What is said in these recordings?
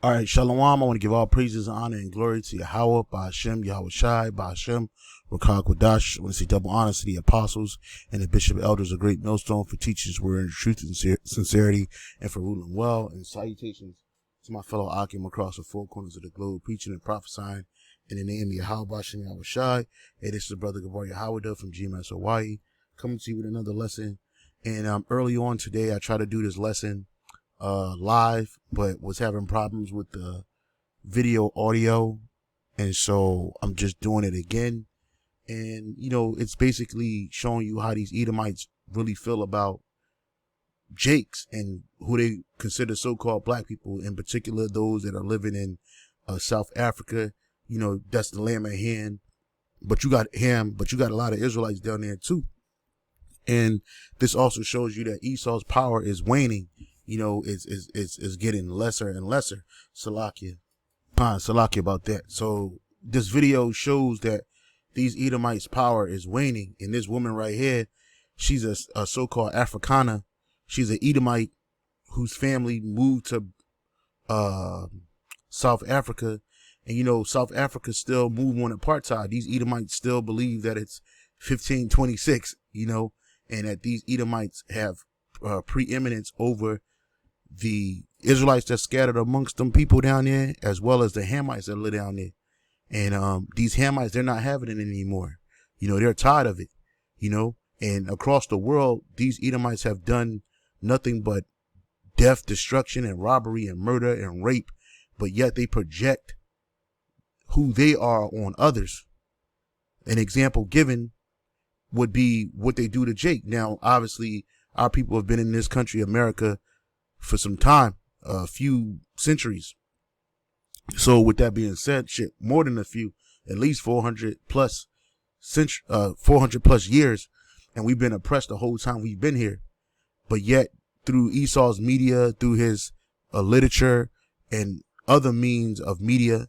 All right, Shalom. I want to give all praises, honor, and glory to Yahweh, Ba'ashem, Yahweh Shai, Ba'ashem, Rakah Quadash. I want to say double honor to the apostles and the bishop elders, a great millstone for teachers were in truth and sincerity and for ruling well. And salutations to my fellow Akim across the four corners of the globe, preaching and prophesying in the name of Yahweh, Ba'ashem, Yahweh Shai. Hey, this is Brother Gabar Yahweh from GMS Hawaii, coming to you with another lesson. And early on today, I tried to do this lesson live, but was having problems with the video audio, and so I'm just doing it again. And it's basically showing you how these Edomites really feel about Jakes and who they consider so-called black people, in particular those that are living in South Africa. That's the Lamb of Hand, but you got Ham, but you got a lot of Israelites down there too. And this also shows you that Esau's power is waning. Is getting lesser and lesser. Salakia about that. So this video shows that these Edomites' power is waning. And this woman right here, she's a so-called Africana. She's an Edomite whose family moved to South Africa. And South Africa still move on apartheid. These Edomites still believe that it's 1526, and that these Edomites have preeminence over the Israelites that's scattered amongst them people down there, as well as the Hamites that live down there. And these Hamites, they're not having it anymore. They're tired of it. And across the world, these Edomites have done nothing but death, destruction, and robbery, and murder, and rape. But yet they project who they are on others. An example given would be what they do to Jake. Now, obviously, our people have been in this country, America, for some time, a few centuries. So with that being said, more than a few, at least 400 plus years, and we've been oppressed the whole time we've been here. But yet, through Esau's media, through his literature and other means of media,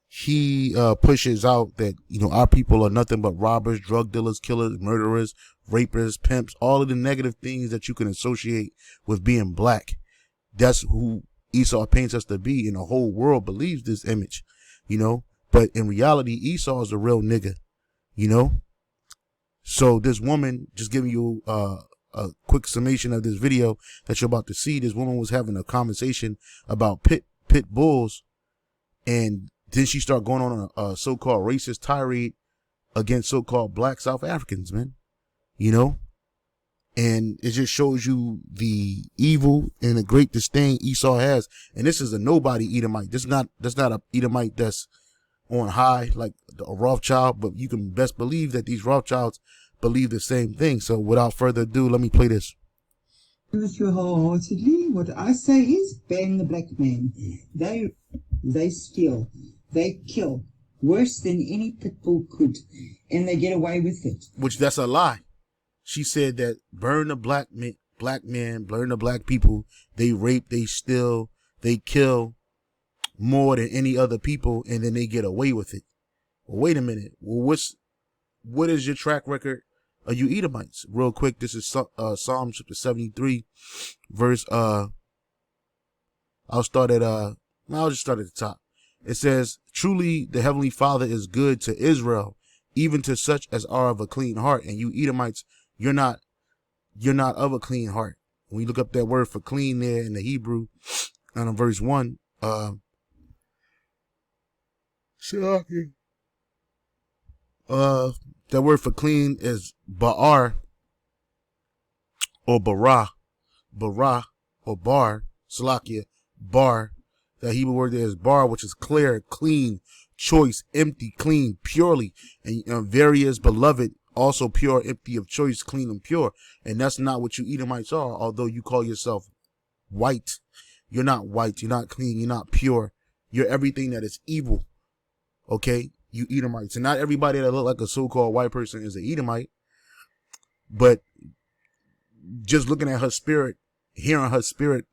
he pushes out that our people are nothing but robbers, drug dealers, killers, murderers, rapers, pimps, all of the negative things that you can associate with being black. That's who Esau paints us to be, and the whole world believes this image, but in reality, Esau is a real nigga, So this woman, just giving you a quick summation of this video that you're about to see, this woman was having a conversation about pit bulls, and then she started going on a so-called racist tirade against so-called black South Africans, man, And it just shows you the evil and the great disdain Esau has. And this is a nobody Edomite. That's not a Edomite that's on high like a Rothschild, but you can best believe that these Rothschilds believe the same thing. So without further ado, let me play this. With you wholeheartedly. What I say is ban the black man. They steal, they kill worse than any pit bull could, and they get away with it. Which that's a lie. She said that burn the black man, burn the black people. They rape, they steal, they kill more than any other people, and then they get away with it. Well, wait a minute. Well, what is your track record of you Edomites? Real quick, this is Psalm chapter 73, verse I'll just start at the top. It says, "Truly the Heavenly Father is good to Israel, even to such as are of a clean heart." And you Edomites, you're not of a clean heart. When you look up that word for clean there in the Hebrew, and in verse 1, that word for clean is ba'ar or bara or bar, salakia, bar. That Hebrew word there is bar, which is clear, clean, choice, empty, clean, purely, and various beloved, also pure, empty of choice, clean and pure. And that's not what you Edomites are. Although you call yourself white, you're not white, you're not clean, you're not pure. You're everything that is evil. Okay, you Edomites. And not everybody that look like a so-called white person is an Edomite. But just looking at her spirit, hearing her spirit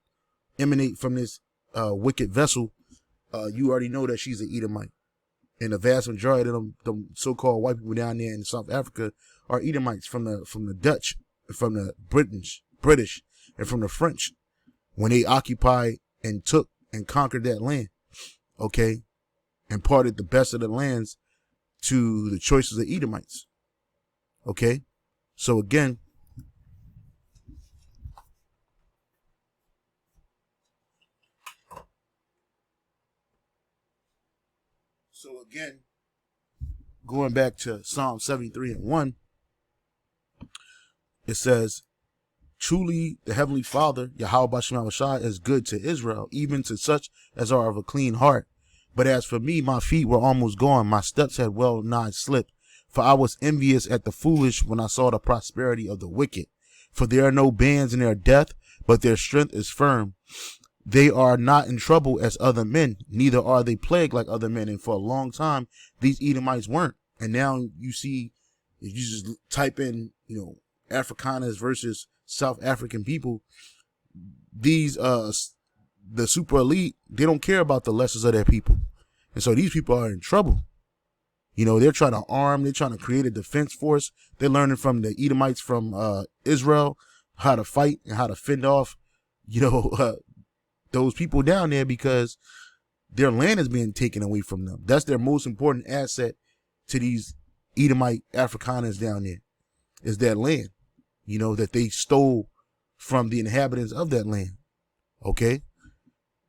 emanate from this wicked vessel, you already know that she's an Edomite. And the vast majority of them so-called white people down there in South Africa are Edomites from the Dutch, from the British, and from the French. When they occupied and took and conquered that land, okay, imparted the best of the lands to the choices of Edomites, okay. So again, going back to Psalm 73:1, it says, truly the Heavenly Father, Yahweh Bashem Shai, is good to Israel, even to such as are of a clean heart. But as for me, my feet were almost gone, my steps had well nigh slipped. For I was envious at the foolish when I saw the prosperity of the wicked. For there are no bands in their death, but their strength is firm. They are not in trouble as other men, neither are they plagued like other men. And for a long time, these Edomites weren't. And now you see, if you just type in, Afrikaners versus South African people, these, the super elite, they don't care about the lessons of their people. And so these people are in trouble. They're trying to arm, they're trying to create a defense force. They're learning from the Edomites from Israel how to fight and how to fend off, those people down there, because their land is being taken away from them. That's their most important asset to these Edomite Afrikaners down there, is that land, that they stole from the inhabitants of that land. Okay.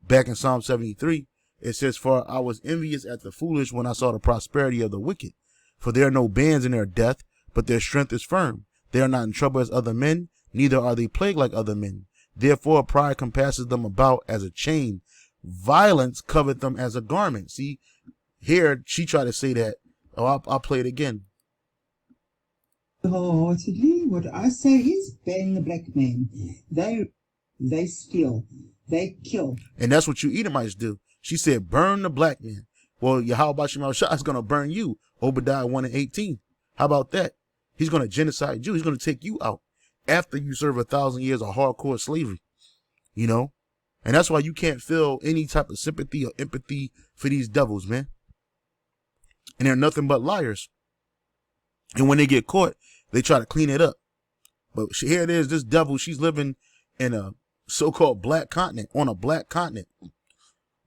Back in Psalm 73, it says, for I was envious at the foolish when I saw the prosperity of the wicked. For there are no bands in their death, but their strength is firm. They are not in trouble as other men, neither are they plagued like other men. Therefore pride compasses them about as a chain. Violence covereth them as a garment. See, here she tried to say that. Oh, I'll play it again. Wholeheartedly, what I say is, ban the black man. They steal, they kill. And that's what you Edomites do. She said, burn the black man. Well, Yahweh Bashem Shah is going to burn you. Obadiah 1:18. How about that? He's going to genocide you. He's going to take you out after you serve 1,000 years of hardcore slavery, And that's why you can't feel any type of sympathy or empathy for these devils, man. And they're nothing but liars. And when they get caught, they try to clean it up. But here it is, this devil, she's living in a so-called black continent, on a black continent.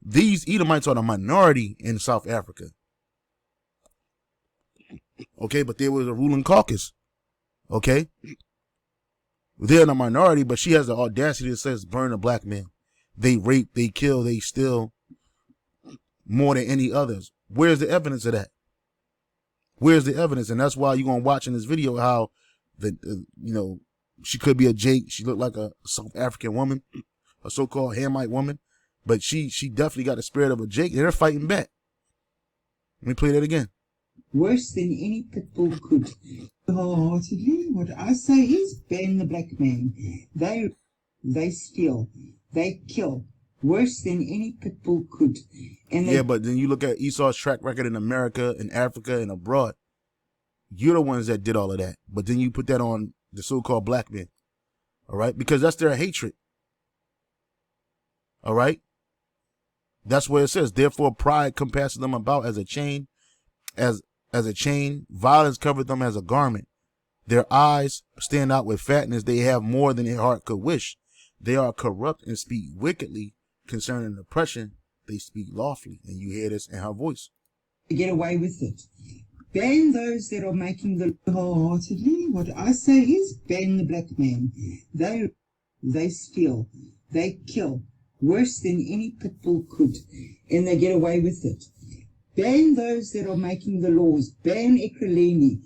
These Edomites are the minority in South Africa. Okay, but there was a ruling caucus. Okay. They're in a minority, but she has the audacity that says burn a black man. They rape, they kill, they steal more than any others. Where's the evidence of that? Where's the evidence? And that's why you're going to watch in this video how she could be a Jake. She looked like a South African woman, a so-called Hamite woman, but she definitely got the spirit of a Jake, and they're fighting back. Let me play that again. Worse than any pit bull could. Wholeheartedly, what I say is, ban the black man. They steal, they kill, worse than any pit bull could. And but then you look at Esau's track record in America, in Africa, and abroad. You're the ones that did all of that. But then you put that on the so-called black men. All right? Because that's their hatred. All right? That's where it says, therefore pride compasses them about as a chain, as a chain. Violence covered them as a garment. Their eyes stand out with fatness. They have more than their heart could wish. They are corrupt and speak wickedly. Concerning oppression, they speak lawfully. And you hear this in her voice. Get away with it. Ban those that are making the wholeheartedly. What I say is, ban the black man. They steal, they kill, worse than any pit bull could, and they get away with it. Ban those that are making the laws. Ban Ekreleni.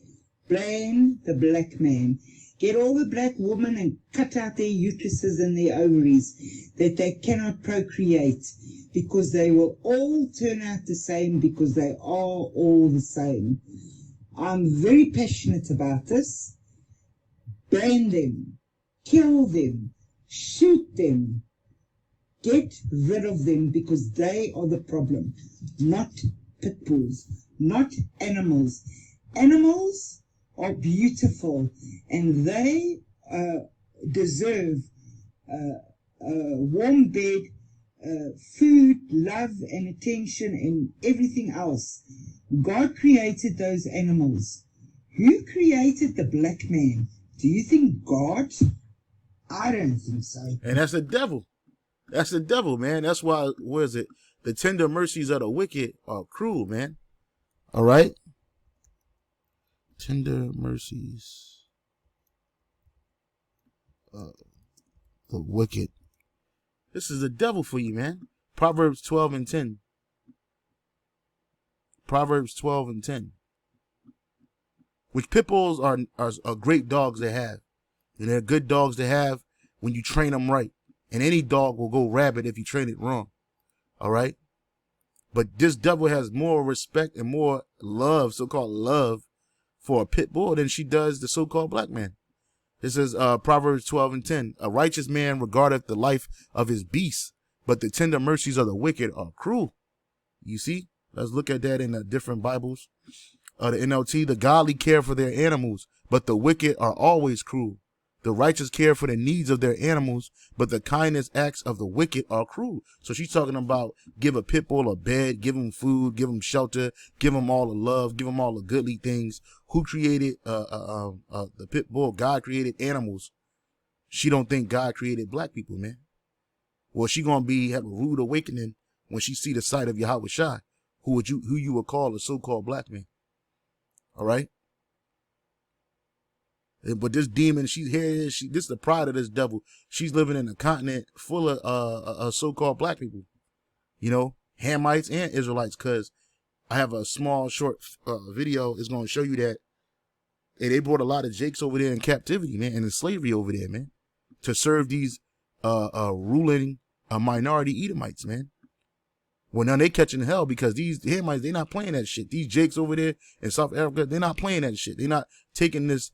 Ban the black man. Get all the black women and cut out their uteruses and their ovaries, that they cannot procreate, because they will all turn out the same, because they are all the same. I'm very passionate about this. Ban them. Kill them. Shoot them. Get rid of them, because they are the problem, not pit bulls, not animals. Animals are beautiful, and they deserve a warm bed, food, love, and attention, and everything else. God created those animals. Who created the black man? Do you think God? I don't think so. And that's the devil. That's the devil, man. That's why, where is it? The tender mercies of the wicked are cruel, man. All right? Tender mercies of the wicked. This is the devil for you, man. Proverbs 12 and 10. Proverbs 12 and 10. Which pit bulls are great dogs to have. And they're good dogs to have when you train them right. And any dog will go rabid if you train it wrong. All right? But this devil has more respect and more love, so-called love, for a pit bull than she does the so-called black man. This is Proverbs 12 and 10. A righteous man regardeth the life of his beast, but the tender mercies of the wicked are cruel. You see? Let's look at that in the different Bibles. The NLT, the godly care for their animals, but the wicked are always cruel. The righteous care for the needs of their animals, but the kindness acts of the wicked are cruel. So she's talking about give a pit bull a bed, give him food, give him shelter, give him all the love, give him all the goodly things. Who created the pit bull? God created animals. She don't think God created black people, man. Well, she gonna have a rude awakening when she see the sight of Yahweh Shai, who you would call a so-called black man. All right. But this demon, she's here. This is the pride of this devil. She's living in a continent full of so-called black people, you know, Hamites and Israelites. Cause I have a small short video. It's going to show you that they brought a lot of Jakes over there in captivity, man, and in slavery over there, man, to serve these ruling minority Edomites, man. Well, now they catching hell because these Hamites, they not playing that shit. These Jakes over there in South Africa, they're not playing that shit. They're not taking this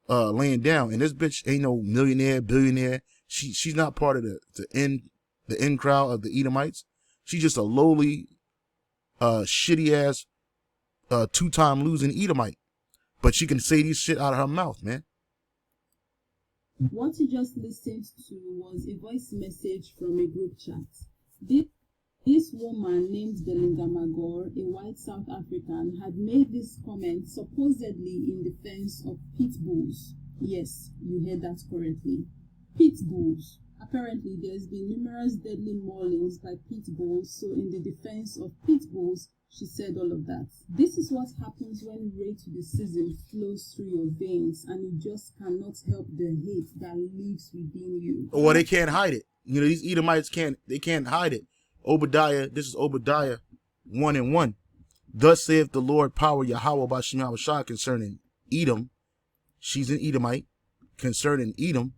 laying down. And this bitch ain't no millionaire, billionaire. She's not part of the in crowd of the Edomites. She's just a lowly, shitty ass, 2-time losing Edomite. But she can say this shit out of her mouth, man. What you just listened to was a voice message from a group chat. This woman named Belinda Magor, a white South African, had made this comment supposedly in defense of pit bulls. Yes, you heard that correctly. Pit bulls. Apparently, there's been numerous deadly maulings by pit bulls, so in the defense of pit bulls, she said all of that. This is what happens when racism flows through your veins and you just cannot help the hate that lives within you. Well, they can't hide it. You know, these Edomites can't hide it. Obadiah, this is Obadiah 1 and 1. Thus saith the Lord power Yahweh by Shem Shah concerning Edom. She's an Edomite. Concerning Edom.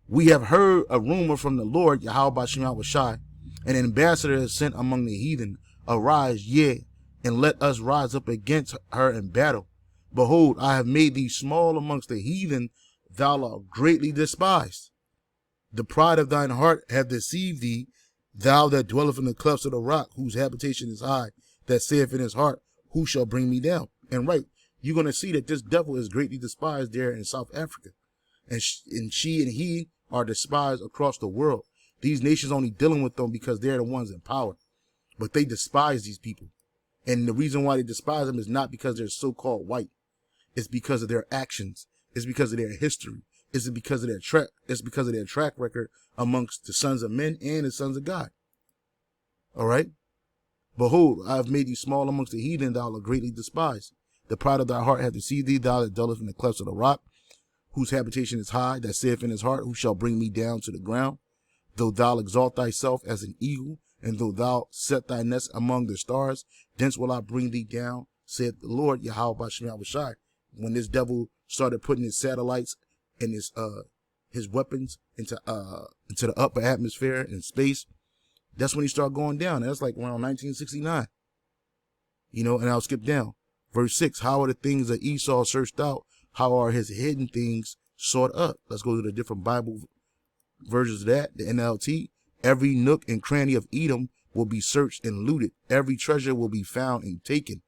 We have heard a rumor from the Lord Yahweh by Shem Shah. An ambassador is sent among the heathen. Arise, yea, and let us rise up against her in battle. Behold, I have made thee small amongst the heathen. Thou art greatly despised. The pride of thine heart hath deceived thee. Thou that dwelleth in the clefts of the rock, whose habitation is high, that saith in his heart, who shall bring me down? And right, you're going to see that this devil is greatly despised there in South Africa. And she and he are despised across the world. These nations only dealing with them because they're the ones in power. But they despise these people. And the reason why they despise them is not because they're so-called white. It's because of their actions. It's because of their history. It's because of their track record amongst the sons of men and the sons of God. All right. Behold, I have made thee small amongst the heathen, thou art greatly despised. The pride of thy heart hath deceived thee, thou that dwellest in the clefts of the rock, whose habitation is high, that saith in his heart, who shall bring me down to the ground? Though thou exalt thyself as an eagle, and though thou set thy nest among the stars, thence will I bring thee down, saith the Lord Yahweh by Shem Shai. When this devil started putting his satellites and his weapons into the upper atmosphere and space, that's when he started going down. That's like around 1969. You know, and I'll skip down. Verse 6, how are the things that Esau searched out? How are his hidden things sought up? Let's go to the different Bible versions of that. The NLT, every nook and cranny of Edom will be searched and looted. Every treasure will be found and taken.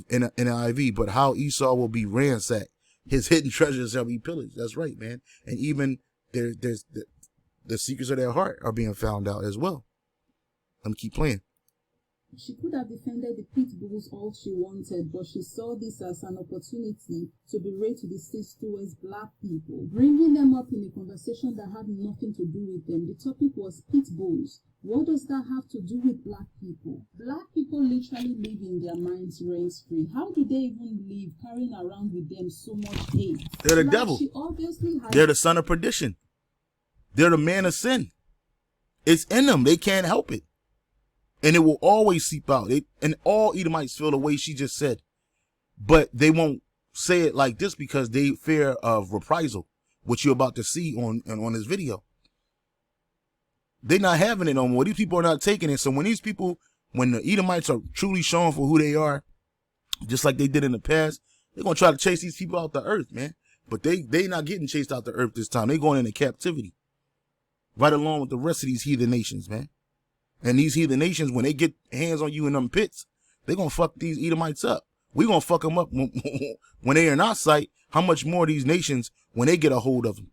In NIV, but how Esau will be ransacked. His hidden treasures shall be pillaged. That's right, man. And even there's the secrets of their heart are being found out as well. Let me keep playing. She could have defended the pit bulls all she wanted, but she saw this as an opportunity to be racist towards black people, bringing them up in a conversation that had nothing to do with them. The topic was pit bulls. What does that have to do with black people? Black people literally live in their minds rent-free. How do they even live carrying around with them so much hate? They're the devil. She obviously has... They're the son of perdition. They're the man of sin. It's in them. They can't help it. And it will always seep out. And all Edomites feel the way she just said. But they won't say it like this because they fear of reprisal, which you're about to see on this video. They're not having it no more. These people are not taking it. So when the Edomites are truly shown for who they are, just like they did in the past, they're going to try to chase these people out the earth, man. But they not getting chased out the earth this time. They're going into captivity. Right along with the rest of these heathen nations, man. And these heathen nations, when they get hands on you in them pits, they're going to fuck these Edomites up. We're going to fuck them up when they are in our sight. How much more these nations when they get a hold of them?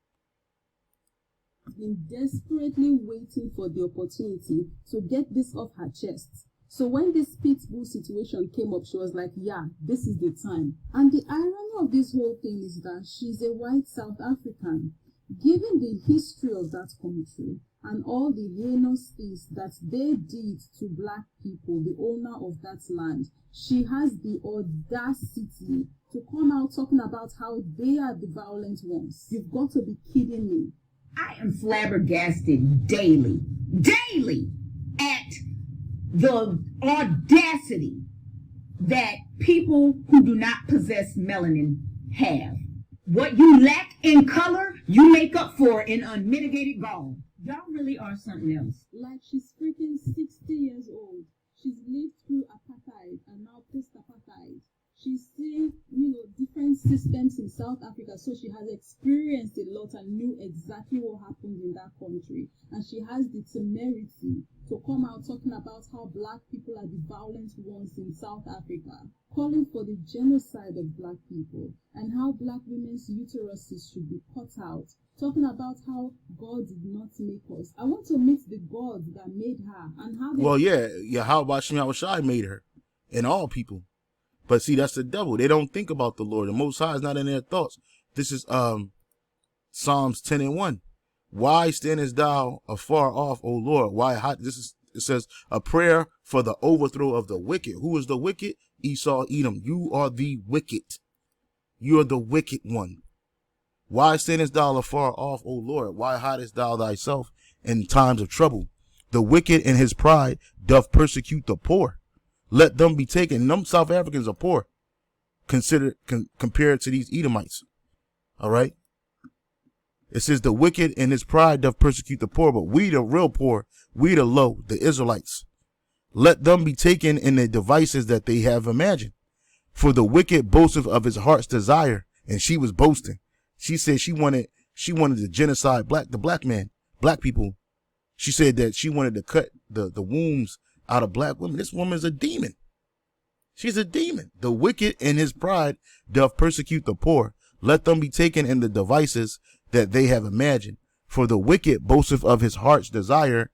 Been desperately waiting for the opportunity to get this off her chest. So when this pit bull situation came up, she was like, yeah, this is the time. And the irony of this whole thing is that she's a white South African. Given the history of that country and all the heinous things that they did to black people, the owner of that land, she has the audacity to come out talking about how they are the violent ones. You've got to be kidding me. I am flabbergasted daily at the audacity that people who do not possess melanin have. What you lack in color, you make up for in unmitigated gall. Y'all really are something else. Like she's freaking 60 years old. She's lived through apartheid and now post-apartheid. She's seen, different systems in South Africa, so she has experienced a lot and knew exactly what happened in that country. And she has the temerity to come out talking about how black people are the violent ones in South Africa, calling for the genocide of black people, and how black women's uteruses should be cut out, talking about how God did not make us. I want to meet the God that made her and how they... how about Shai made her and all people. But see, that's the devil. They don't think about the Lord. The Most High is not in their thoughts. This is Psalms 10:1. Why standest thou afar off, O Lord? It says a prayer for the overthrow of the wicked. Who is the wicked? Esau, Edom. You are the wicked. You are the wicked one. Why standest thou afar off, O Lord? Why hidest thou thyself in times of trouble? The wicked in his pride doth persecute the poor. Let them be taken. Them South Africans are poor, compared to these Edomites. All right. It says the wicked in his pride doth persecute the poor, but we the real poor, we the low, the Israelites. Let them be taken in the devices that they have imagined. For the wicked boasteth of his heart's desire, and she was boasting. She said she wanted to genocide the black people. She said that she wanted to cut the wombs out of black women. This woman's a demon. She's a demon. The wicked in his pride doth persecute the poor. Let them be taken in the devices that they have imagined. For the wicked boasteth of his heart's desire,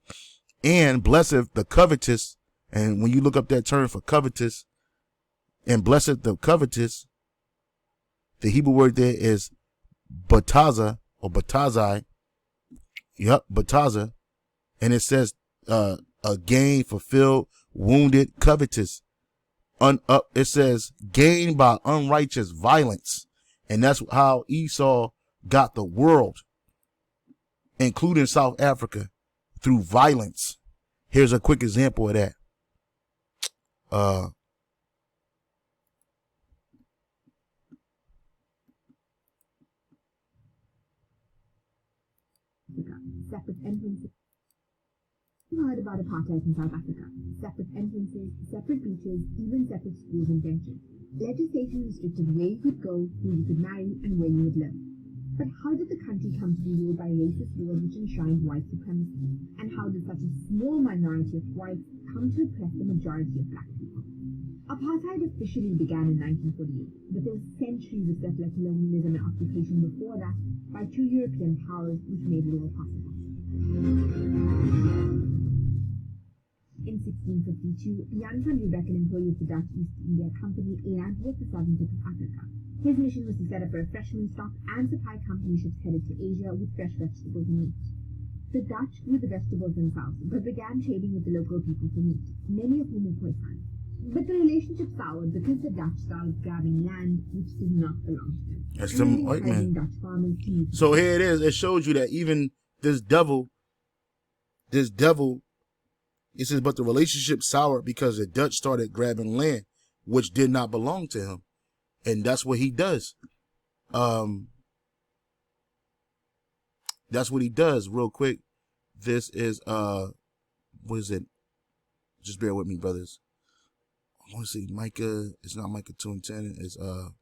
and blesseth the covetous. And when you look up that term for covetous, and blesseth the covetous, the Hebrew word there is bataza or batazai. Yep, bataza. And it says a gain, fulfilled, wounded, covetous. It says gained by unrighteous violence. And that's how Esau got the world, including South Africa, through violence. Here's a quick example of that. Separate entrances. You heard about apartheid in South Africa. Separate entrances, separate beaches, even separate schools and benches. Legislation restricted where you could go, who you could marry, and where you would live. But how did the country come to be ruled by racist laws which enshrined white supremacy? And how did such a small minority of whites come to oppress the majority of black people? Apartheid officially began in 1948, but there were centuries of settler colonialism and occupation before that by two European powers which made it all possible. In in 1652, Jan van Riebeck, an employee of the Dutch East India Company, landed at the southern tip of Africa. His mission was to set up a refreshment stock and supply company ships headed to Asia with fresh vegetables and meat. The Dutch grew the vegetables themselves, but began trading with the local people for meat, many of whom were Khoisan. But the relationship soured because the Dutch started grabbing land which did not belong to them. That's them white men. Dutch farmers to meet So here it is. It shows you that even this devil, it says, but the relationship soured because the Dutch started grabbing land which did not belong to him. And that's what he does. That's what he does. Real quick. This is, what is it? Just bear with me, brothers. I want to say Micah. It's not Micah 2 and 10. It's, let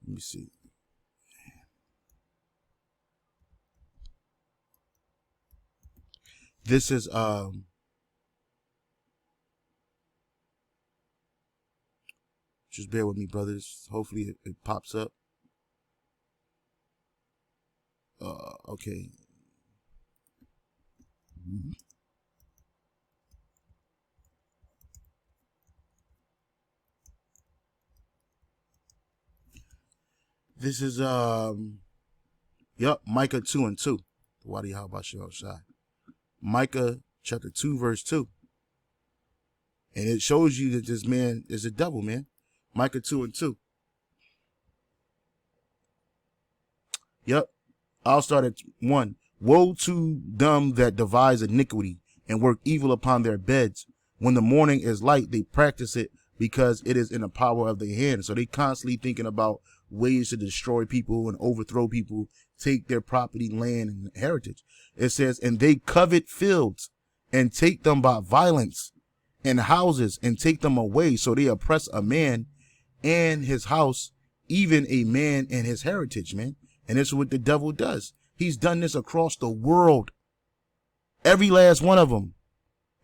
me see. This is, just bear with me, brothers. Hopefully it pops up. Okay. This is, Micah 2 and 2. Wadi, how about you outside? Micah chapter 2, verse 2. And it shows you that this man is a devil, man. Micah 2 and 2. Yep. I'll start at 1. Woe to them that devise iniquity and work evil upon their beds. When the morning is light, they practice it because it is in the power of their hand. So they constantly thinking about ways to destroy people and overthrow people, take their property, land, and heritage. It says, and they covet fields and take them by violence, and houses and take them away. So they oppress a man and his house, even a man and his heritage, man. And this is what the devil does. He's done this across the world. Every last one of them.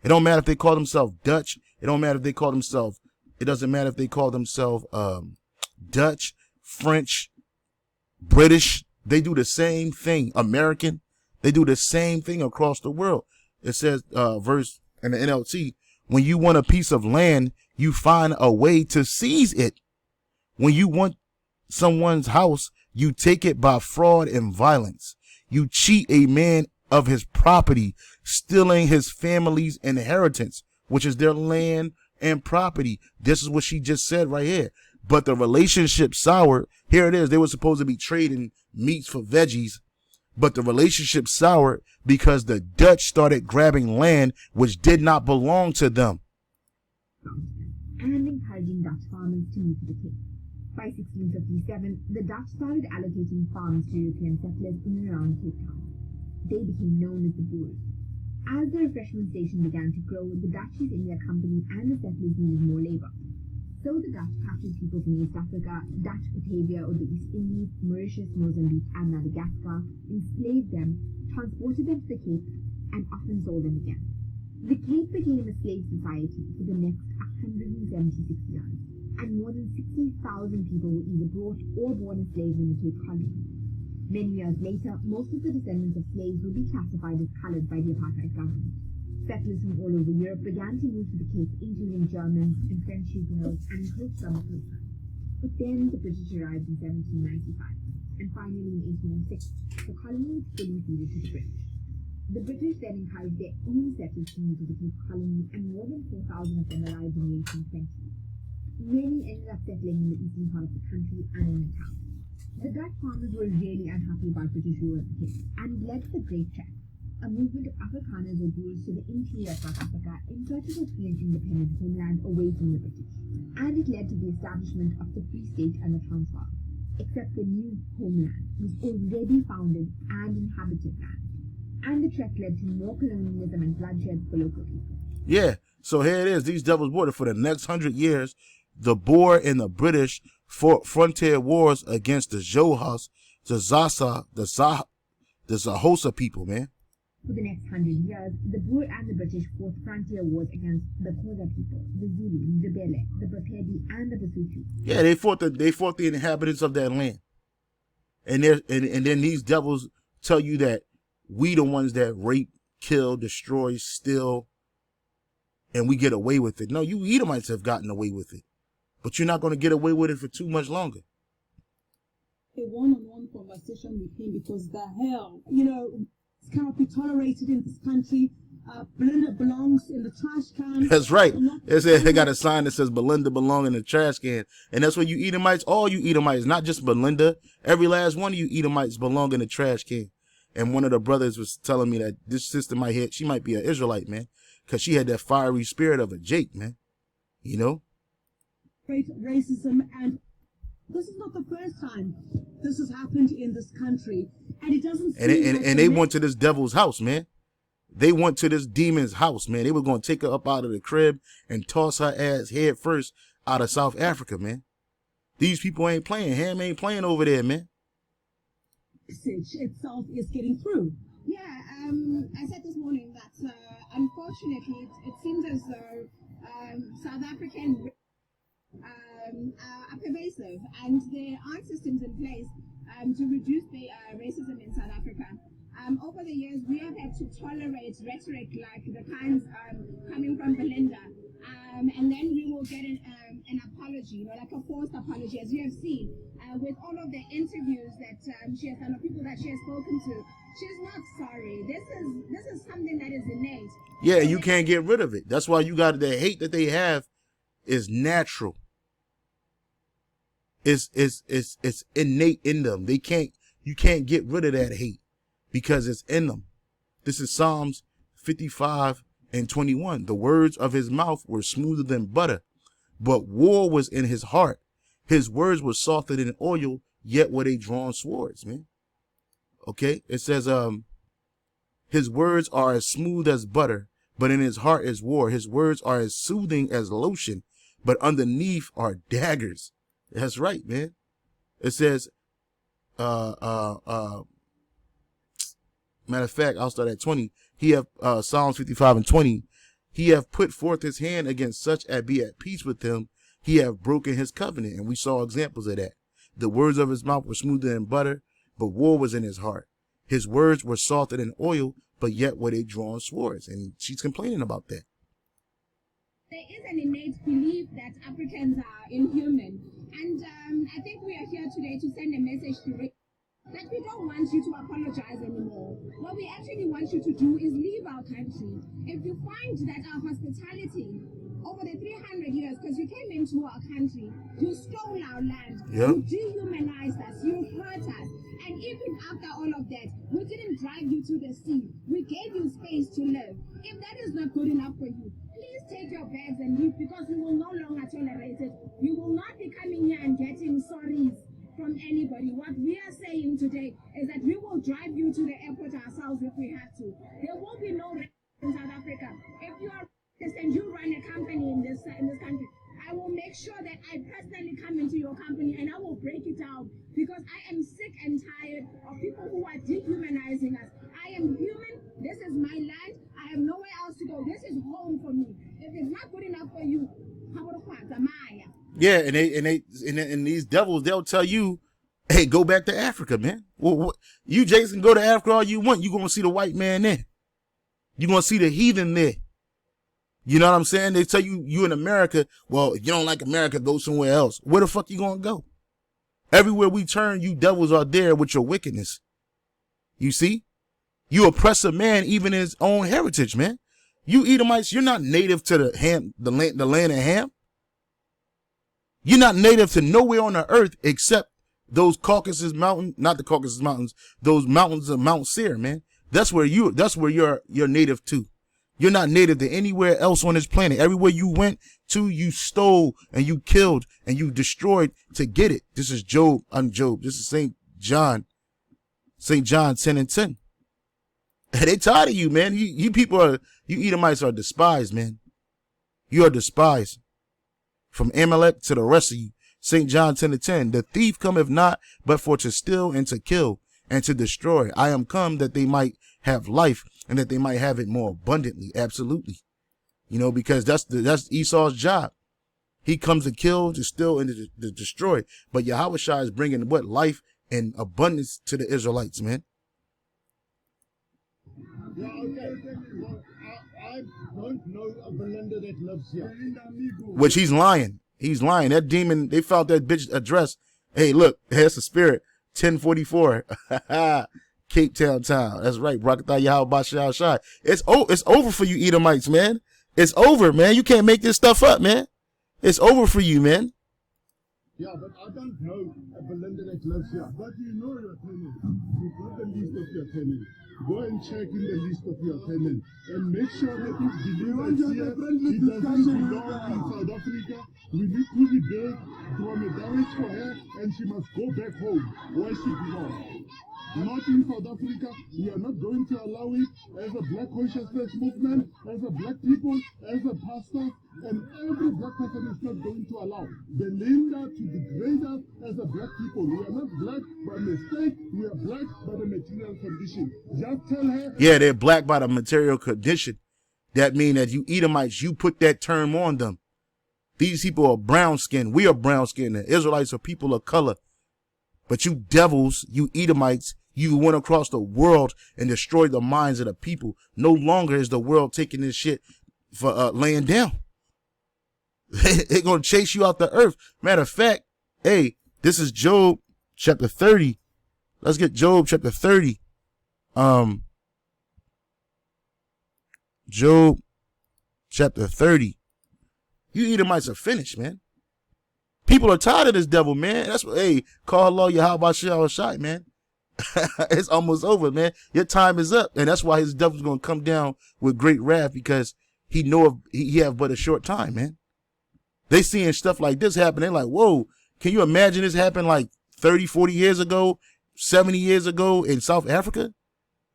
It don't matter if they call themselves Dutch. It don't matter if they call themselves, it doesn't matter if they call themselves Dutch, French, British. They do the same thing. American. They do the same thing across the world. It says, verse in the NLT, when you want a piece of land, you find a way to seize it. When you want someone's house, you take it by fraud and violence. You cheat a man of his property, stealing his family's inheritance, which is their land and property. This is what she just said right here. But the relationship soured. Here it is. They were supposed to be trading meats for veggies, but the relationship soured because the Dutch started grabbing land which did not belong to them. And encouraging Dutch farmers to move to the Cape. By 1657, the Dutch started allocating farms to European settlers in and around Cape Town. They became known as the Boers. As the refreshment station began to grow, the Dutch East India Company and the settlers needed more labor. So the Dutch captured people from East Africa, Dutch Batavia or the East Indies, Mauritius, Mozambique and Madagascar, enslaved them, transported them to the Cape, and often sold them again. The Cape became a slave society for the next 176 years, and more than 60,000 people were either brought or born as slaves in the Cape Colony. Many years later, most of the descendants of slaves would be classified as colored by the apartheid government. Settlers from all over Europe began to move to the Cape, including Germans and French Huguenots and included some Khoisan. But then the British arrived in 1795, and finally in 1806, the colony was fully ceded to the British. The British then encouraged their own settlers to move to the Cape Colony, and more than 4,000 of them arrived in the 1820s. Many ended up settling in the eastern part of the country and in the town. The Dutch farmers were really unhappy about British rule at the Cape, and led to the Great Trek, a movement of Afrikaners or Boers to the interior of South Africa in search of a free and independent homeland away from the British. And it led to the establishment of the Free State and the Transvaal, except the new homeland was already founded and inhabited land. And the trek led to more colonialism and bloodshed for local people. Yeah, so here it is. These devils border for the next 100 years. The Boer and the British fought frontier wars against the Johas, the Zasa, the Zahosa people, man. For the next 100 years, the Boer and the British fought frontier wars against the Khoza people, the Zulu, the Bele, the Bapedi, and the Basotho. Yeah, they fought the inhabitants of that land. And then these devils tell you that we the ones that rape, kill, destroy, steal, and we get away with it. No, you Edomites have gotten away with it, but you're not going to get away with it for too much longer. A one-on-one conversation with him, because the hell, This cannot be tolerated in this country. Belinda belongs in the trash can. That's right. They got a sign that says Belinda belong in the trash can. And that's what you Edomites, all you Edomites, not just Belinda, every last one of you Edomites belong in the trash can. And one of the brothers was telling me that this sister she might be an Israelite, man, because she had that fiery spirit of a Jake, man. Great racism, and this is not the first time this has happened in this country. And it doesn't seem and they went to this devil's house, man. They went to this demon's house, man. They were going to take her up out of the crib and toss her ass head first out of South Africa, man. These people ain't playing. Ham ain't playing over there, man. Message itself is getting through. Yeah, I said this morning that unfortunately it seems as though South African are pervasive, and there aren't systems in place to reduce the racism in South Africa. Over the years, we have had to tolerate rhetoric like the kinds coming from Belinda, and then we will get an apology, like a forced apology, as you have seen with all of the interviews that she has done, or people that she has spoken to. She's not sorry. This is something that is innate. Yeah, you can't get rid of it. That's why you got the hate that they have is natural. It's innate in them. You can't get rid of that hate because it's in them. This is Psalms 55:21. The words of his mouth were smoother than butter, but war was in his heart. His words were softer than oil, yet were they drawn swords, man. Okay, it says, his words are as smooth as butter, but in his heart is war. His words are as soothing as lotion, but underneath are daggers. That's right, man. It says, matter of fact, I'll start at 20. He have, Psalms 55:20. He have put forth his hand against such as be at peace with him. He have broken his covenant. And we saw examples of that. The words of his mouth were smoother than butter, but war was in his heart. His words were softer than oil, but yet were they drawn swords. And she's complaining about that. There is an innate belief that Africans are inhuman. And I think we are here today to send a message to that we don't want you to apologize anymore. What we actually want you to do is leave our country. If you find that our hospitality over the 300 years, because you came into our country, you stole our land, you dehumanized us, you hurt us, and even after all of that, we didn't drive you to the sea. We gave you space to live. If that is not good enough for you, please take your bags and leave, because we will no longer tolerate it. We will not be coming here and getting sorries from anybody. What we are saying today is that we will drive you to the airport ourselves if we have to. There will be no racism in South Africa. If you are racist and you run a company in this country, I will make sure that I personally come into your company and I will break it down, because I am sick and tired of people who are dehumanizing us. I am human. This is my land. I have nowhere else to go. This is home for me. If it's not good enough for you, yeah, and these devils, they'll tell you, hey, go back to Africa, man. Well, you, Jason, go to Africa all you want. You're going to see the white man there. You're going to see the heathen there. You know what I'm saying? They tell you, you in America, well, if you don't like America, go somewhere else. Where the fuck you going to go? Everywhere we turn, you devils are there with your wickedness. You see? You oppress a man even in his own heritage, man. You Edomites, you're not native to the land of Ham. You're not native to nowhere on the earth except those Caucasus Mountains, not the Caucasus Mountains, those mountains of Mount Seir, man. That's where you're native to. You're not native to anywhere else on this planet. Everywhere you went to, you stole and you killed and you destroyed to get it. This is Job. This is St. John 10:10. They tired of you, man. You Edomites are despised, man. You are despised. From Amalek to the rest of you. St. John 10:10. The thief cometh not, but for to steal and to kill and to destroy. I am come that they might have life and that they might have it more abundantly. Absolutely. You know, because that's Esau's job. He comes to kill, to steal, and to destroy. But Yahushua is bringing what? Life and abundance to the Israelites, man. Yeah, okay. Well, don't know a Belinda that lives here. Which he's lying. He's lying. That demon, they found that bitch address. Hey, look, that's a spirit. 1044. Cape Town town. That's right. Rakatha Yahweh Shah Shai. It's over for you Edomites, man. It's over, man. You can't make this stuff up, man. It's over for you, man. Yeah, but I don't know a Belinda that lives here. But you know your tenant. You've got the list of your tenant. Go and check in the list of your tenant. And make sure that if believers here, he doesn't belong in South Africa. We need to be there, damage for her, and she must go back home where she belongs. Not in South Africa. We are not going to allow it as a black consciousness movement, as a black people, as a pastor, and every black person is not going to allow Belinda to degrade us as a black people. We are not black by mistake. We are black by the material condition. Just tell her. Yeah, they're black by the material condition. That means that you Edomites, you put that term on them. These people are brown skinned. We are brown skinned. The Israelites are people of color. But you devils, you Edomites, you went across the world and destroyed the minds of the people. No longer is the world taking this shit for laying down. They're going to chase you out the earth. Matter of fact, hey, this is Job chapter 30. Let's get Job chapter 30. Job chapter 30. You Edomites are finished, man. People are tired of this devil, man. That's what, hey, call Allah Yahweh Shai, man. It's almost over, man. Your time is up. And that's why his devil's going to come down with great wrath, because he know he have but a short time, man. They seeing stuff like this happen. They're like, whoa, can you imagine this happened like 30, 40 years ago, 70 years ago in South Africa?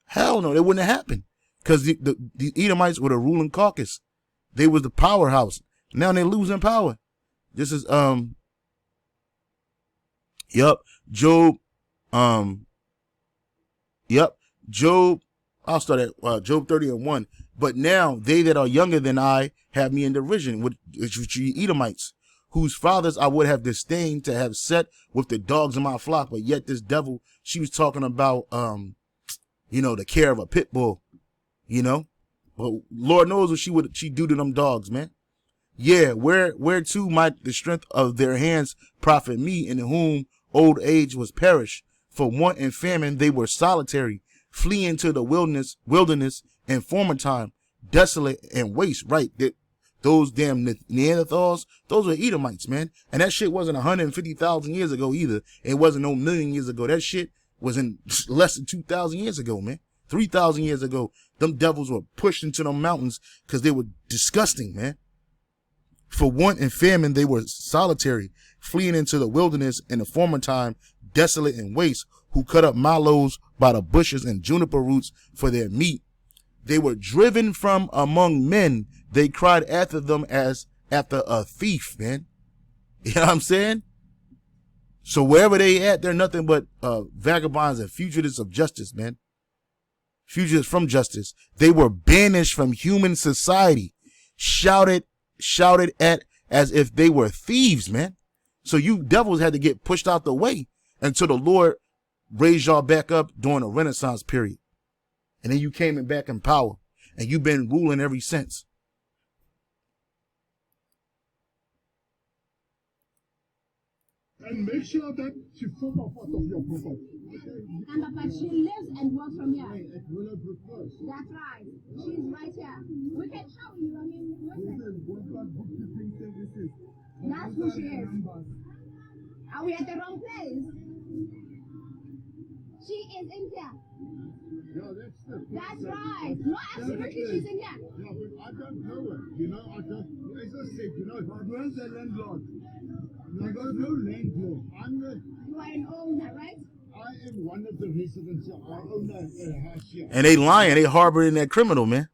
Hell no, it wouldn't have happened, because the Edomites were the ruling caucus. They was the powerhouse. Now they're losing power. This is, Job, Job, I'll start at Job 30:1. But now they that are younger than I have me in derision, which you Edomites, whose fathers I would have disdained to have set with the dogs in my flock. But yet this devil, she was talking about, the care of a pit bull, but Lord knows what she do to them dogs, man. Yeah, whereto might the strength of their hands profit me, in whom old age was perished? For want and famine they were solitary, fleeing to the wilderness in former time, desolate and waste. Right, those damn Neanderthals, those were Edomites, man. And that shit wasn't 150,000 years ago either. It wasn't no million years ago. That shit was in less than 2,000 years ago, man. 3,000 years ago. Them devils were pushed into them mountains because they were disgusting, man. For want and famine they were solitary, fleeing into the wilderness in the former time, desolate and waste, who cut up mallows by the bushes and juniper roots for their meat. They were driven from among men. They cried after them as after a thief, man. You know what I'm saying? So wherever they at, they're nothing but vagabonds and fugitives of justice, man. Fugitives from justice. They were banished from human society, shouted at as if they were thieves, man. So you devils had to get pushed out the way until the Lord raised y'all back up during the Renaissance period. And then you came back in power, and you've been ruling ever since. And make sure that she falls out of your property. But she lives and works from here. At Willowbrook Close. That's right. She's right here. We can show you. I mean, Bookkeeping services. that's who she is. Are we at the wrong place? She is in here. Yeah, That's right. No, absolutely, she's in here. Yeah, but I don't know her. As I said, where's the landlord? I got no landlord. You are an owner, right? I am one of the residents. I own a house here. And they lying. They harboring that criminal, man.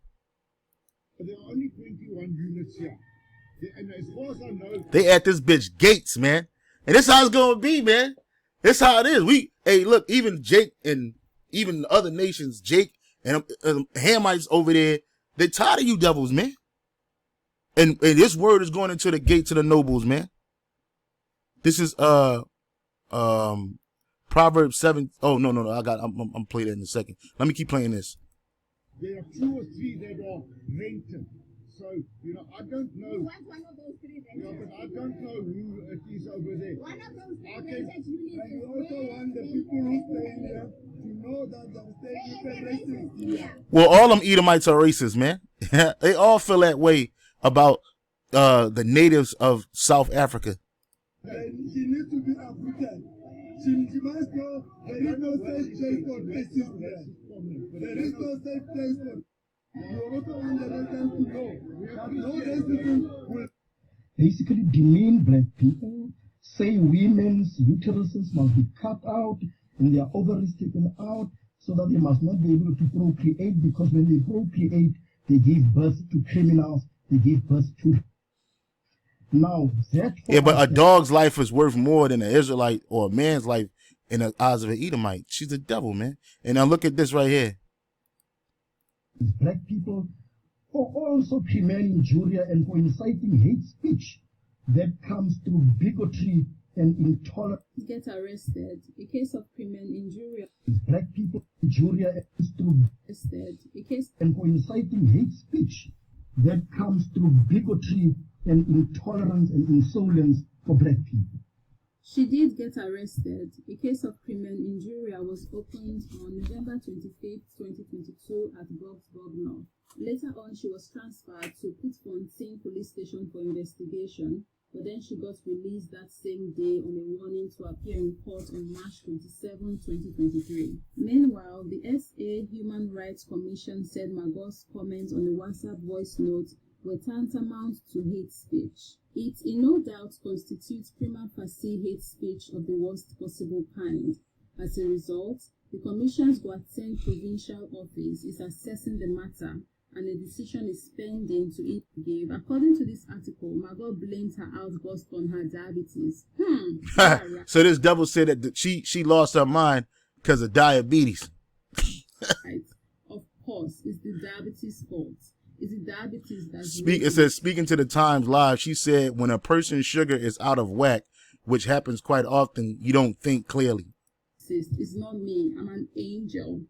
There are only 21 units here. And as far as I know, they at this bitch gates, man. And this how it's gonna be, man. This how it is. Hey, look, even Jake and even other nations, Jake and Hamites over there, they tired of you devils, man. And this word is going into the gates of the nobles, man. This is Proverbs 7. Oh no, I'm playing that in a second. Let me keep playing this. There are 2 or 3 that are rented. So, you know, I don't know. What's one of those three then? Yeah, but I don't know who it is over there. One of those three Okay. things that you need And is you also want the people who stay here to know that they're staying with the racists here. Well, all them Edomites are racist, man. They all feel that way about the natives of South Africa. And she needs to be uprooted. She must go. There is no safe place for racists there. There is no safe place for. You also want the residents to know that no racism will basically demean black people, say women's uteruses must be cut out and their ovaries taken out so that they must not be able to procreate, because when they procreate, they give birth to criminals, they give birth to. Now, that. Yeah, but a dog's life is worth more than an Israelite or a man's life in the eyes of an Edomite. She's the devil, man. And now look at this right here. Black people for also criminal injury and for inciting hate speech that comes through bigotry and intolerance. Get arrested. A case of criminal injury. Black people injury through Arrested. A case and for inciting hate speech that comes through bigotry and intolerance and insolence for black people. She did get arrested. A case of criminal injury was opened on November 25th, 2022 at Boxburg North. Later on, she was transferred to Putfontein Police Station for investigation, but then she got released that same day on a warning to appear in court on March 27, 2023. Meanwhile, the SA Human Rights Commission said Magor's comments on the WhatsApp voice note were tantamount to hate speech. It in no doubt constitutes prima facie hate speech of the worst possible kind. As a result, the Commission's Gauteng provincial office is assessing the matter, and a decision is pending to it give. According to this article, Magor blamed her outburst on her diabetes. So this devil said that she lost her mind because of diabetes. Right. Of course, it's the diabetes' fault. Is it diabetes that's It says, speaking to the Times Live, she said, when a person's sugar is out of whack, which happens quite often, you don't think clearly. It's not me. I'm an angel.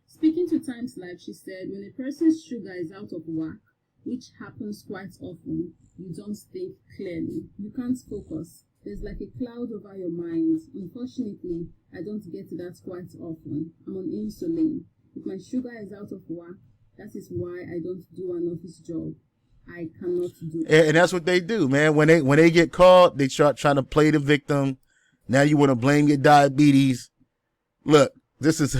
Speaking to Times Live, she said, when a person's sugar is out of whack, which happens quite often, you don't think clearly. You can't focus. There's like a cloud over your mind. Unfortunately, I don't get that quite often. I'm on insulin. If my sugar is out of whack, that is why I don't do an office job. I cannot do it. And that's what they do, man. When they get caught, they start trying to play the victim. Now you want to blame your diabetes. Look, this is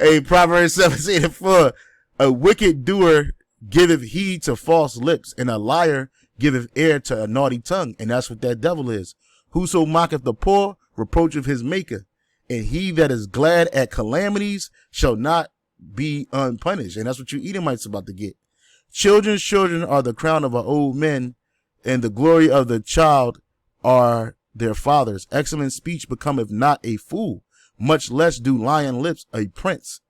a Proverbs 17:4. A wicked doer giveth heed to false lips, and a liar giveth ear to a naughty tongue. And that's what that devil is. Whoso mocketh the poor reproacheth his maker, and he that is glad at calamities shall not be unpunished. And that's what you Edomites about to get. Children's children are the crown of our old men, and the glory of the child are their fathers. Excellent speech becometh not a fool, much less do lion lips a prince.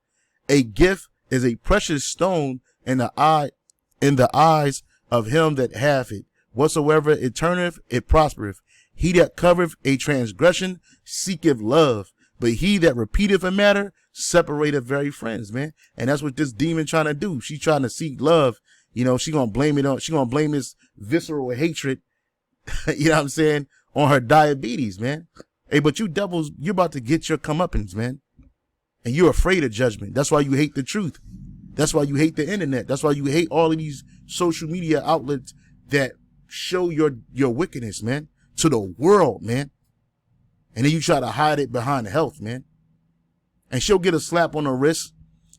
A gift is a precious stone in the eyes of him that hath it. Whatsoever it turneth, it prospereth. He that covereth a transgression seeketh love, but he that repeateth a matter separateth very friends, man. And that's what this demon trying to do. She trying to seek love. You know, she gonna blame this visceral hatred, you know what I'm saying, on her diabetes, man. Hey, but you devils, you're about to get your comeuppance, man. And you're afraid of judgment. That's why you hate the truth. That's why you hate the internet. That's why you hate all of these social media outlets that show your wickedness, man, to the world, man. And then you try to hide it behind health, man. And she'll get a slap on her wrist.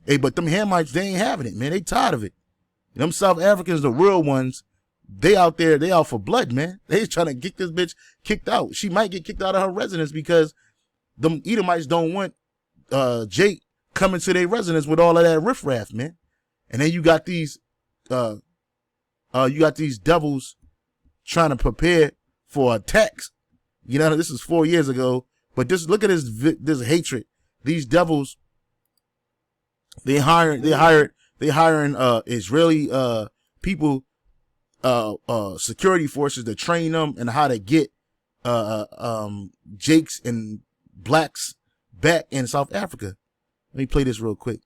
Hey, but them Hamites, they ain't having it, man. They tired of it. Them South Africans, the real ones, they out there, they out for blood, man. They trying to get this bitch kicked out. She might get kicked out of her residence because them Edomites don't want Jake coming to their residence with all of that riffraff, man. And then you got these devils trying to prepare for attacks. You know, this is 4 years ago, but look at this hatred. These devils, they hiring Israeli people, security forces to train them and how to get Jakes and blacks back in South Africa. Let me play this real quick.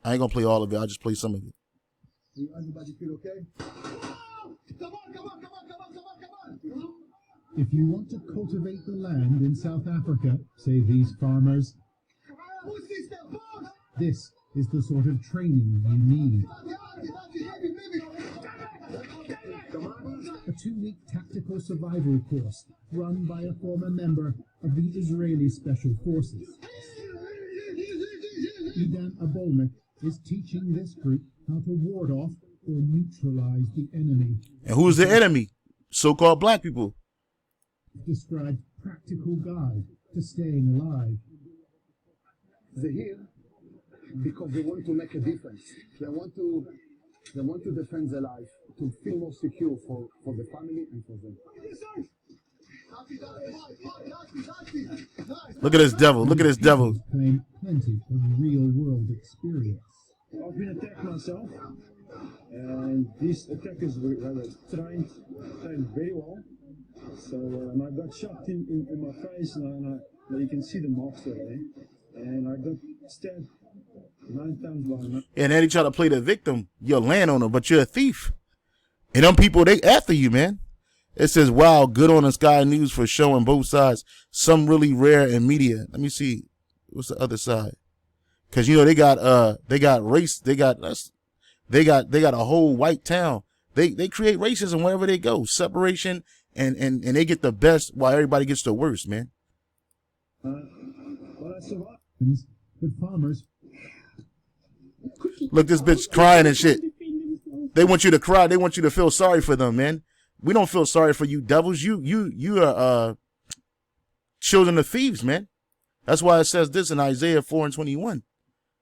I ain't gonna play all of it. I'll just play some of it. Everybody feel okay? Come on. If you want to cultivate the land in South Africa, say these farmers, this is the sort of training you need. A 2-week tactical survival course run by a former member of the Israeli Special Forces. Idan Abolnik is teaching this group how to ward off or neutralize the enemy. And who's the enemy? So-called black people. Described practical guide to staying alive. They're here because they want to make a difference. They want to defend their life, to feel more secure for the family and for them. Look at this devil. Look at this devil. Claim plenty of real-world experience. I've been attacked myself, and these attackers were trained very well. So and I got shot in my face, and you can see the marks there, and I got stabbed 9 times by a... And then they try to play the victim. You're a landowner, but you're a thief. And them people, they after you, man. It says, wow, good on the Sky News for showing both sides. Some really rare in media. Let me see. What's the other side? Cause you know, they got race. They got a whole white town. They create racism wherever they go. Separation and they get the best while everybody gets the worst, man. But farmers... Look, this bitch crying and shit. They want you to cry. They want you to feel sorry for them, man. We don't feel sorry for you devils. You are children of thieves, man. That's why it says this in Isaiah 4:21.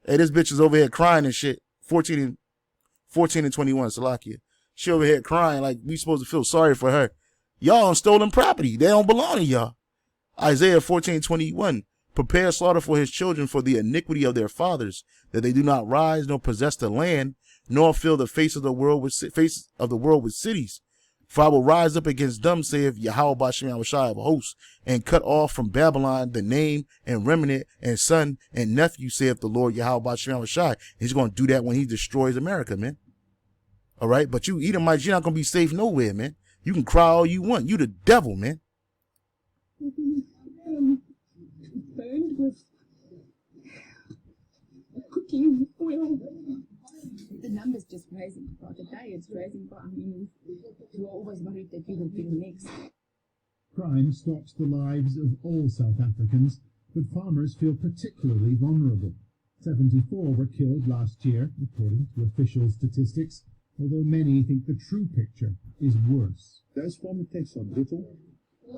Hey, this bitch is over here crying and shit. 14 and 21, Salakia. She over here crying like we supposed to feel sorry for her. Y'all on stolen property. They don't belong to y'all. Isaiah 14:21. Prepare slaughter for his children for the iniquity of their fathers, that they do not rise nor possess the land, nor fill the face of the world with cities. For I will rise up against them, saith Yahweh Bashem Yahushai of hosts, and cut off from Babylon the name and remnant and son and nephew, saith the Lord Yahweh Bashem Yahushai. He's going to do that when he destroys America, man. All right, but you Edomites, you're not going to be safe nowhere, man. You can cry all you want. You the devil, man. Burned with cooking oil. The numbers just rising, but the diet's rising, but I mean, you're always worried that you will be next. Crime stalks the lives of all South Africans, but farmers feel particularly vulnerable. 74 were killed last year, according to official statistics, although many think the true picture is worse. Those farm attacks are brutal,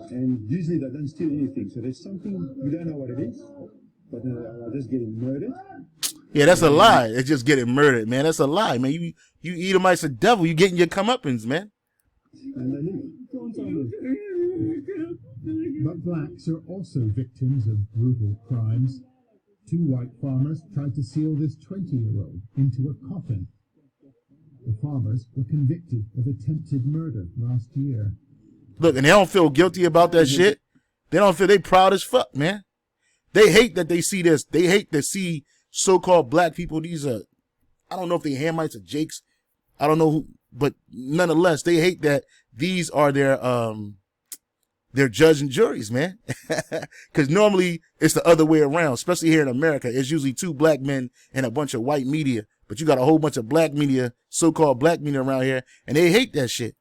and usually they don't steal anything, so there's something, we don't know what it is, but they're just getting murdered. Yeah, that's a lie. It's just getting murdered, man. That's a lie, man. You Edomites a devil. You getting your comeuppance, man. And they leave. But blacks are also victims of brutal crimes. 2 white farmers tried to seal this 20-year-old into a coffin. The farmers were convicted of attempted murder last year. Look, and they don't feel guilty about that shit. They don't feel they proud as fuck, man. They hate that they see this. They hate to see so-called black people. These are, I don't know if they Hamites or Jakes. I don't know who, but nonetheless, they hate that these are their judge and juries, man. Because normally it's the other way around, especially here in America. It's usually 2 black men and a bunch of white media, but you got a whole bunch of black media, so-called black media around here, and they hate that shit.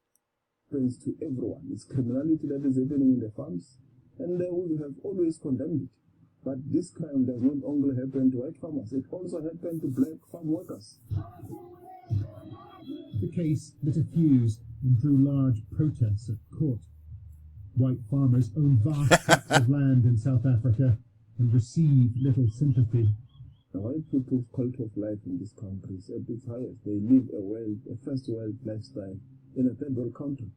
Happens to everyone. It's criminality that is happening in the farms, and we have always condemned it. But this crime does not only happen to white farmers, it also happens to black farm workers. The case lit a fuse and drew large protests at court. White farmers own vast tracts of land in South Africa and receive little sympathy. The white people's quality of life in this country is at its highest. They live a first world lifestyle in a third world country.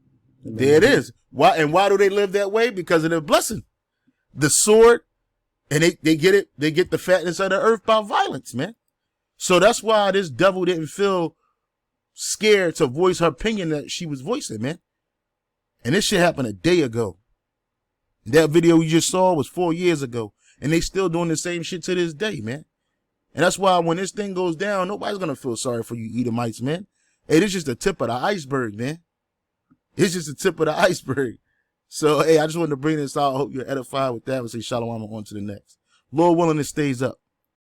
There it is. Why do they live that way? Because of their blessing. The sword. And they get it. They get the fatness of the earth by violence, man. So that's why this devil didn't feel scared to voice her opinion that she was voicing, man. And this shit happened a day ago. That video you just saw was 4 years ago. And they still doing the same shit to this day, man. And that's why when this thing goes down, nobody's going to feel sorry for you Edomites, man. Hey, this is just the tip of the iceberg, man. It's just the tip of the iceberg. So, hey, I just wanted to bring this out. I hope you're edified with that. We'll say shalom on to the next. Lord willing, it stays up.